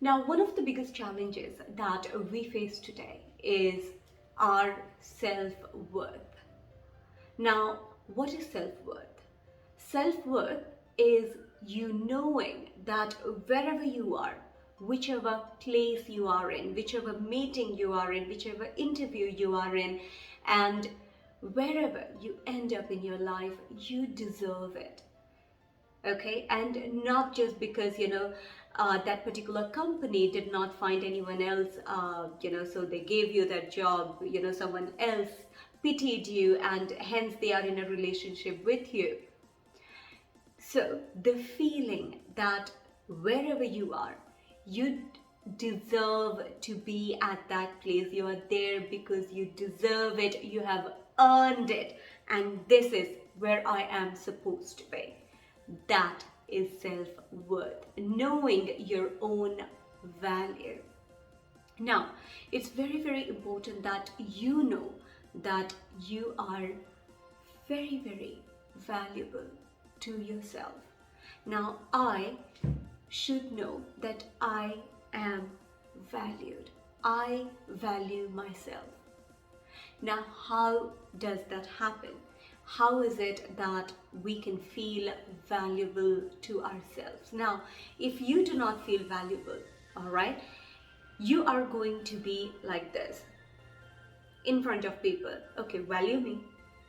Now, one of the biggest challenges that we face today is our self-worth. Now, what is self-worth? Self-worth is you knowing that wherever you are, whichever place you are in, whichever meeting you are in, whichever interview you are in, and wherever you end up in your life, you deserve it. Okay, and not just because that particular company did not find anyone else, so they gave you that job, someone else pitied you and hence they are in a relationship with you. So the feeling that wherever you are, you deserve to be at that place. You are there because you deserve it, you have earned it, and this is where I am supposed to be. That is self-worth, knowing your own value. Now, it's very, very important that you know that you are very, very valuable to yourself. Now, I should know that I am valued. I value myself. Now, how does that happen? How is it that we can feel valuable to ourselves? Now, if you do not feel valuable, all right, you are going to be like this in front of people. Okay, value me,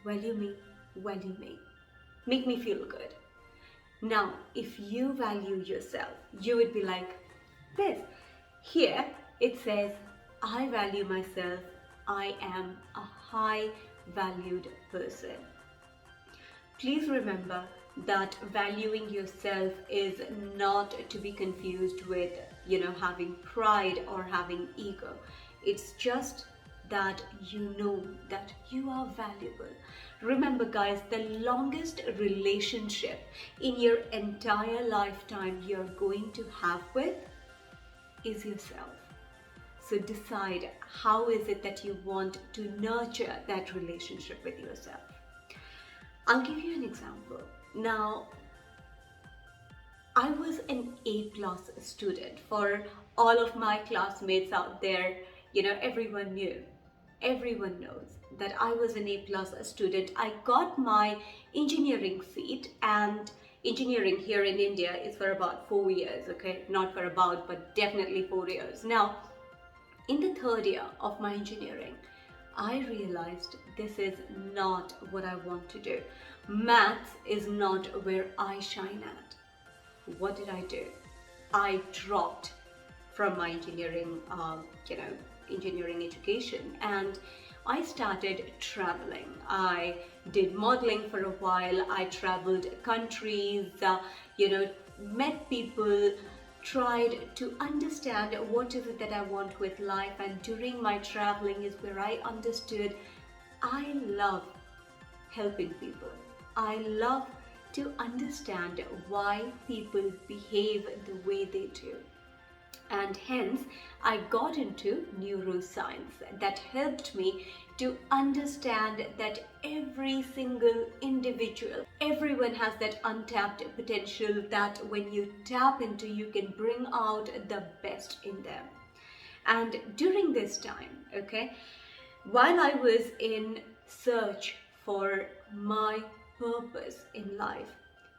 value me, value me. Make me feel good. Now, if you value yourself, you would be like this. Here it says, I value myself. I am a high valued person. Please remember that valuing yourself is not to be confused with, having pride or having ego. It's just that you know that you are valuable. Remember, guys, the longest relationship in your entire lifetime you're going to have with is yourself. So decide how is it that you want to nurture that relationship with yourself. I'll give you an example. Now, I was an A+ student. For all of my classmates out there, everyone knew, everyone knows that I was an A+ student. I got my engineering seat, and engineering here in India is for about 4 years, okay? Not for about, but definitely 4 years. Now, in the third year of my engineering, I realized this is not what I want to do. Maths is not where I shine at. What did I do? I dropped from my engineering, engineering education, and I started traveling. I did modeling for a while. I traveled countries, met people, tried to understand what is it that I want with life. And during my traveling is where I understood I love helping people. I love to understand why people behave the way they do. And hence, I got into neuroscience that helped me to understand that every single individual, everyone has that untapped potential that when you tap into, you can bring out the best in them. And during this time, okay, while I was in search for my purpose in life,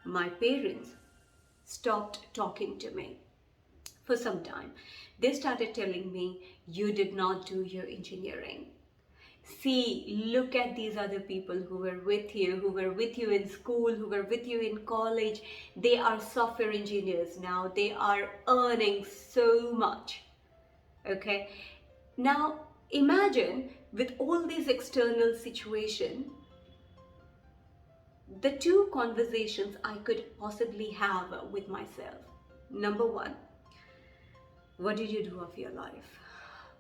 my parents stopped talking to me for some time. They started telling me, you did not do your engineering. See, look at these other people who were with you in school, who were with you in college. They are software engineers now. They are earning so much. Okay. Now, imagine with all these external situations, the two conversations I could possibly have with myself. Number one, what did you do of your life?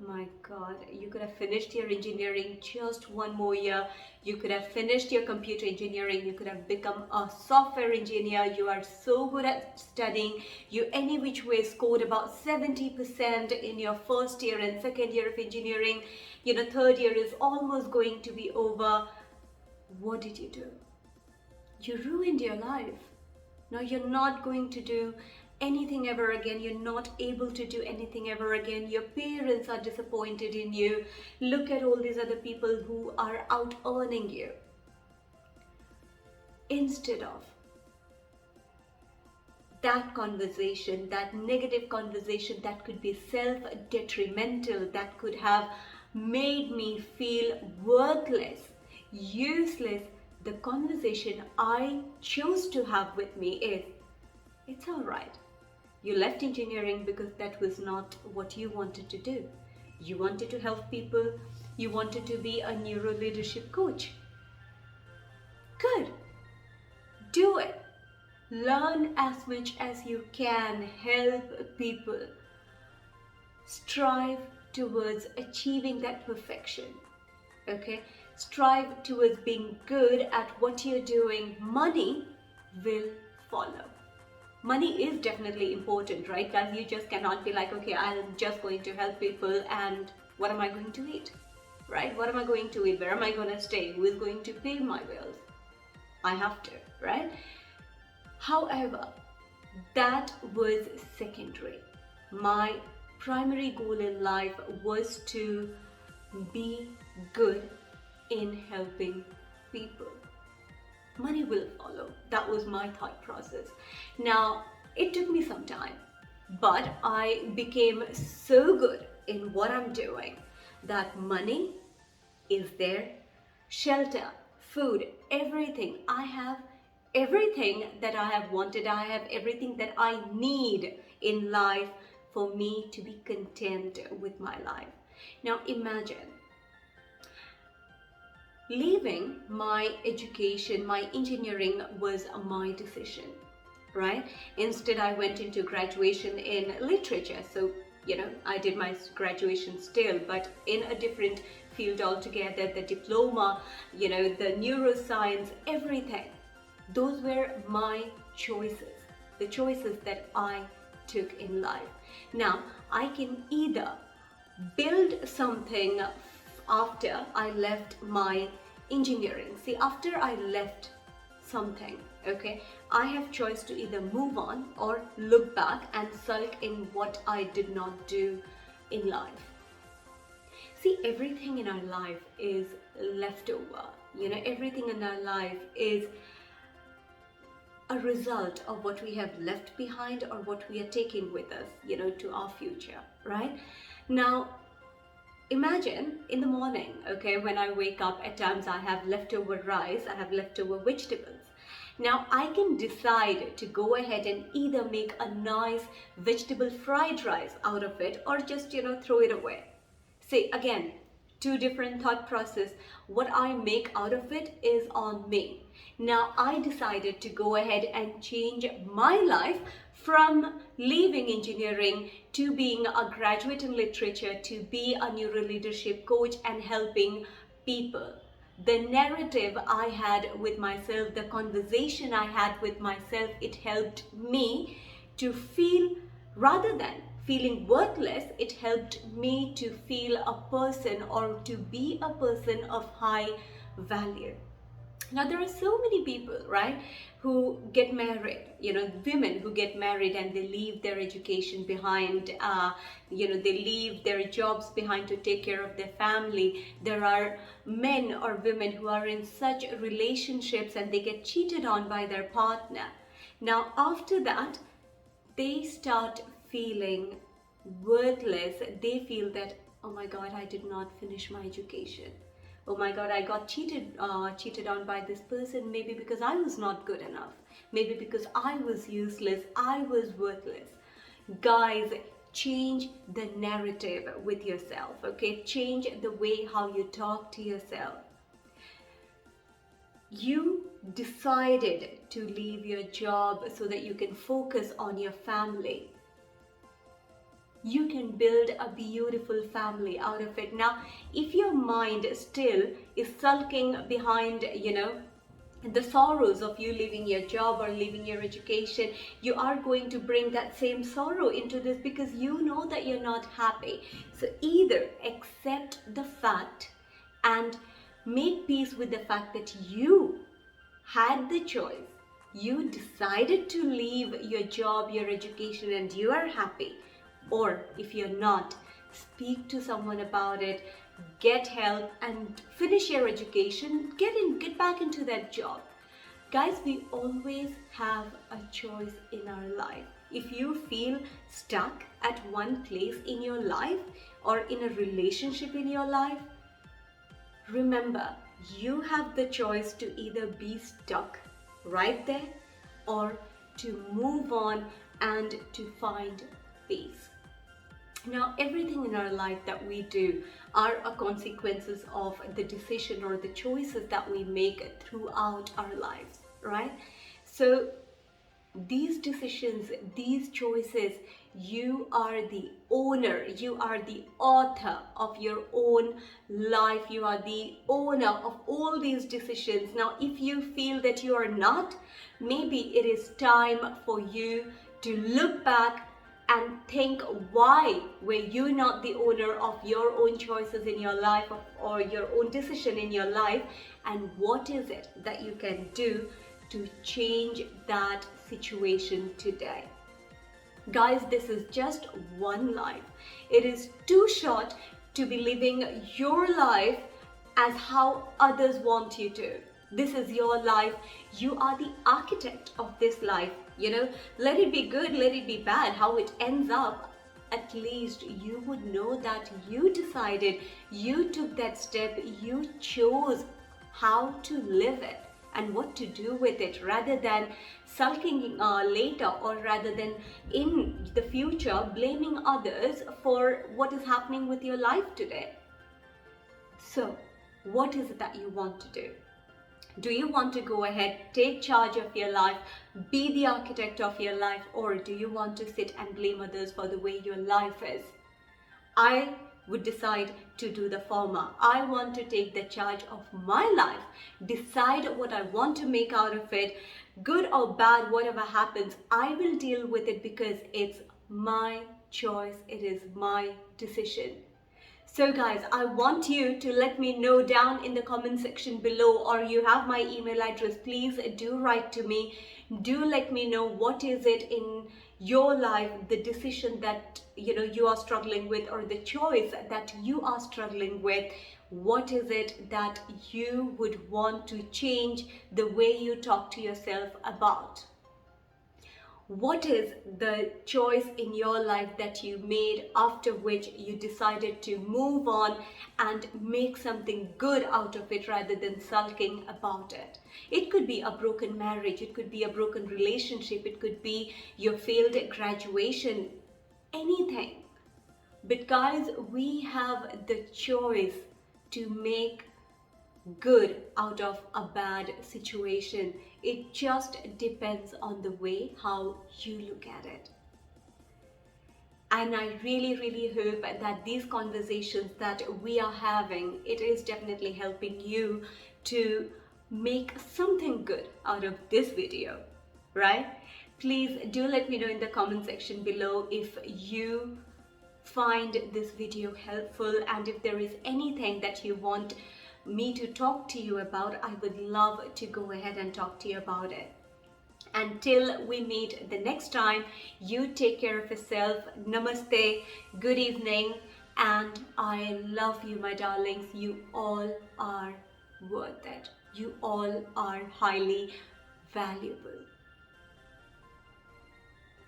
My God, you could have finished your engineering just one more year. You could have finished your computer engineering. You could have become a software engineer. You are so good at studying. You any which way scored about 70% in your first year and second year of engineering. Third year is almost going to be over. What did you do? You ruined your life. Now you're not going to do anything ever again. You're not able to do anything ever again. Your parents are disappointed in you. Look at all these other people who are out earning you. Instead of that conversation, that negative conversation that could be self-detrimental, that could have made me feel worthless, useless, the conversation I chose to have with me is, it's all right. You left engineering because that was not what you wanted to do. You wanted to help people. You wanted to be a neuro leadership coach. Good. Do it. Learn as much as you can. Help people. Strive towards achieving that perfection. Okay? Strive towards being good at what you're doing. Money will follow. Money is definitely important, right? Guys, you just cannot be like, okay, I'm just going to help people and what am I going to eat? Right? What am I going to eat? Where am I going to stay? Who is going to pay my bills? I have to, right? However, that was secondary. My primary goal in life was to be good in helping people. Money will follow. That was my thought process. Now, it took me some time, but I became so good in what I'm doing that money is there, shelter, food, everything. I have everything that I have wanted. I have everything that I need in life for me to be content with my life. Now, imagine leaving my education, my engineering was my decision, right? Instead, I went into graduation in literature. So, I did my graduation still, but in a different field altogether, the diploma, the neuroscience, everything. Those were my choices, the choices that I took in life. Now, I can either build something after I left my engineering. See, after I left something, okay, I have choice to either move on or look back and sulk in what I did not do in life. See, everything in our life is leftover. Everything in our life is a result of what we have left behind or what we are taking with us, to our future, right? Now, imagine in the morning, okay, when I wake up, at times I have leftover rice, I have leftover vegetables. Now I can decide to go ahead and either make a nice vegetable fried rice out of it or just, throw it away. See, again, two different thought process. What I make out of it is on me. Now I decided to go ahead and change my life from leaving engineering to being a graduate in literature, to be a neuro leadership coach and helping people. The narrative I had with myself, the conversation I had with myself, it helped me to feel, rather than feeling worthless, it helped me to feel a person or to be a person of high value. Now, there are so many people, right, who get married, women who get married and they leave their education behind, they leave their jobs behind to take care of their family. There are men or women who are in such relationships and they get cheated on by their partner. Now, after that, they start feeling worthless. They feel that, oh my God, I did not finish my education. Oh my God, I got cheated on by this person, maybe because I was not good enough. Maybe because I was useless, I was worthless. Guys, change the narrative with yourself, okay? Change the way how you talk to yourself. You decided to leave your job so that you can focus on your family. You can build a beautiful family out of it. Now, if your mind still is sulking behind, the sorrows of you leaving your job or leaving your education, you are going to bring that same sorrow into this because you know that you're not happy. So either accept the fact and make peace with the fact that you had the choice you decided to leave your job, your education, and you are happy, or if you're not, speak to someone about it, get help, and finish your education, get back into that job. Guys, we always have a choice in our life. If you feel stuck at one place in your life or in a relationship in your life, remember, you have the choice to either be stuck right there or to move on and to find peace. Now, everything in our life that we do are a consequences of the decision or the choices that we make throughout our lives, right? So these decisions, these choices, you are the owner, you are the author of your own life, you are the owner of all these decisions. Now, if you feel that you are not, maybe it is time for you to look back and think, why were you not the owner of your own choices in your life or your own decision in your life, and what is it that you can do to change that situation today? Guys, this is just one life. It is too short to be living your life as how others want you to. This is your life. You are the architect of this life. Let it be good, let it be bad, how it ends up, at least you would know that you decided, you took that step, you chose how to live it and what to do with it, rather than sulking later, or rather than in the future blaming others for what is happening with your life today. So, what is it that you want to do? Do you want to go ahead, take charge of your life, be the architect of your life, or do you want to sit and blame others for the way your life is? I would decide to do the former. I want to take the charge of my life, decide what I want to make out of it, good or bad, whatever happens, I will deal with it because it's my choice, it is my decision. So guys, I want you to let me know down in the comment section below, or you have my email address, please do write to me. Do let me know what is it in your life, the decision that you are struggling with, or the choice that you are struggling with. What is it that you would want to change the way you talk to yourself about? What is the choice in your life that you made after which you decided to move on and make something good out of it rather than sulking about it? It could be a broken marriage, it could be a broken relationship, it could be your failed graduation, anything. But guys, we have the choice to make good out of a bad situation. It just depends on the way how you look at it. And I really hope that these conversations that we are having, it is definitely helping you to make something good out of this video, right? Please do let me know in the comment section below if you find this video helpful, and if there is anything that you want me to talk to you about, I would love to go ahead and talk to you about it. Until we meet the next time, you take care of yourself. Namaste, good evening, and I love you, my darlings. You all are worth it. You all are highly valuable.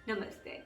Namaste.